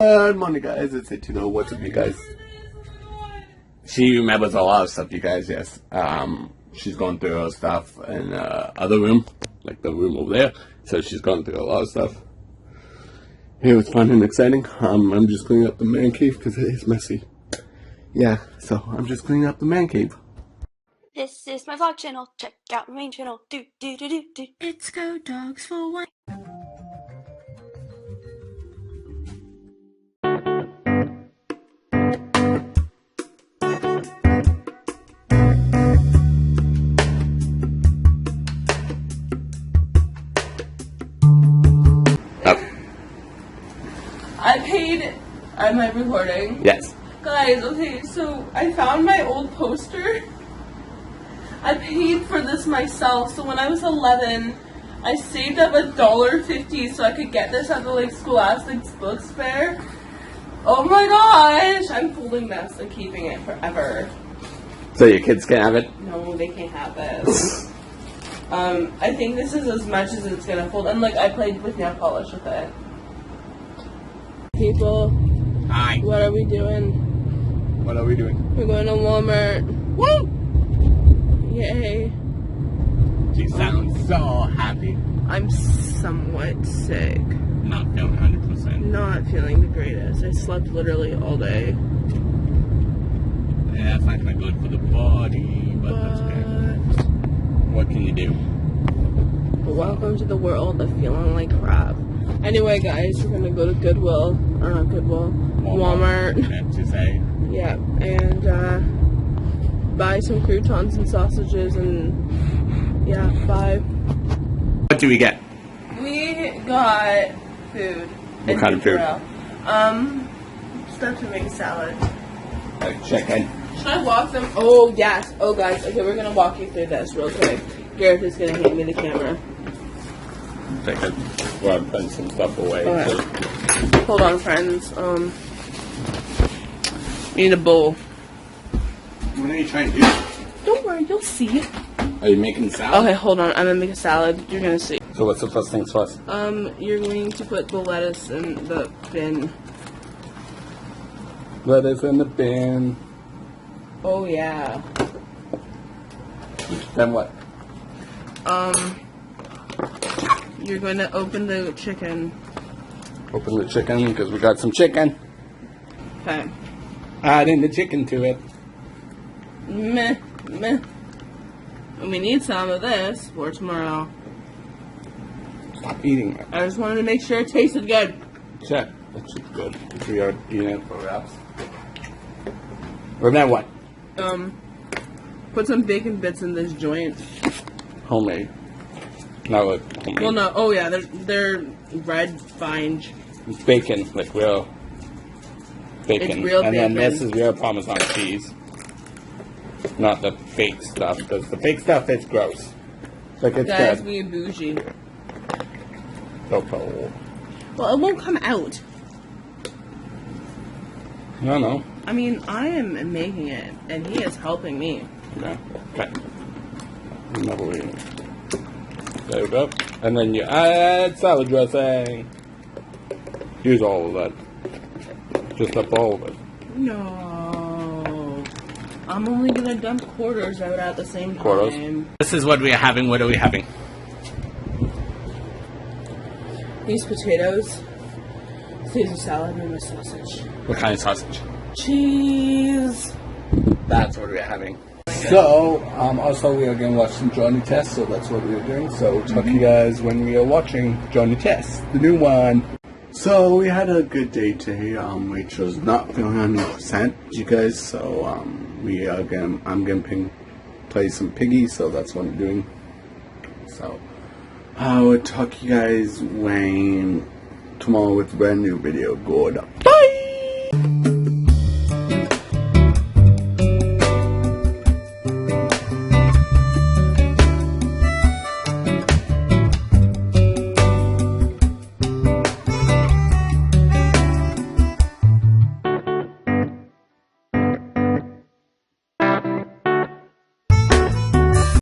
Good morning, guys. It's it, what's up, you guys? She remembers a lot of stuff, you guys, yes. She's going through her stuff in other room, like the room over there. So she's going through a lot of stuff. It was fun and exciting. I'm just cleaning up the man cave because it is messy. Yeah, so I'm just cleaning up the man cave. This is my vlog channel. Check out my main channel. Do do do do do. It's Go Dogs for One. I paid. Am I recording? Yes. Guys, okay, so I found my old poster. I paid for this myself. So when I was 11, I saved up $1.50 so I could get this at the like Scholastic's Books Fair. Oh my gosh! I'm folding this and keeping it forever. So your kids can have it? No, they can't have this. I think this is as much as it's gonna fold. And like, I played with nail polish with it. People, Hi. what are we doing? What are we doing? We're going to Walmart. Woo! Yay. She sounds so happy. I'm somewhat sick. Not feeling 100%. Not feeling the greatest. I slept literally all day. Yeah, it's not gonna good for the body, but that's good. What can you do? Welcome to the world of feeling like crap. Anyway, guys, we're gonna go to Goodwill, or not Goodwill, Walmart. Meant to say. Yeah, and buy some croutons and sausages, and yeah, buy. What do we get? We got food. What kind of food? Stuff to make a salad. Chicken. Should I walk them? Oh, yes. Oh, guys. Okay, we're going to walk you through this real quick. Gareth is going to hand me the camera. Take it. Well, I'm putting some stuff away. Okay. So. Hold on, friends. Need a bowl. What are you trying to do? Don't worry, you'll see. Are you making salad? Okay, hold on. I'm going to make a salad. You're going to see. So what's the first things first? You're going to put the lettuce in the bin. Lettuce in the bin. Oh, yeah. Then what? You're going to open the chicken. Open the chicken because we got some chicken. Okay. Adding the chicken to it. Meh. And we need some of this for tomorrow. Stop eating it. I just wanted to make sure it tasted good. Check. That should be good. If we are eating it for wraps. Or then what? Put some bacon bits in this joint. Homemade. Not like homemade. Well, no. Oh, yeah. They're red vine. It's bacon, like real bacon. It's real and bacon. then this is real Parmesan cheese. Not the fake stuff, because the fake stuff is gross. Like it's Guys, good. we bougie. Oh. Well, it won't come out. No. I mean, I am making it, and he is helping me. Yeah. Okay. Never eating. There we go. And then you add salad dressing. Use all of that. Just up all of it. No. I'm only gonna dump quarters out at the same time. Quarters. This is what we are having. What are we having? These potatoes, Caesar salad, and a sausage. What kind of sausage? Cheese. That's what we're having. So, also we are going to watch some Johnny Test, so that's what we are doing. So, talk to you guys when we are watching Johnny Test, the new one. So, we had a good day today. Rachel's not feeling 100%, you guys. So, I'm going to play some piggy, so that's what I'm doing. So, I will talk to you guys when tomorrow with a brand new video. Good.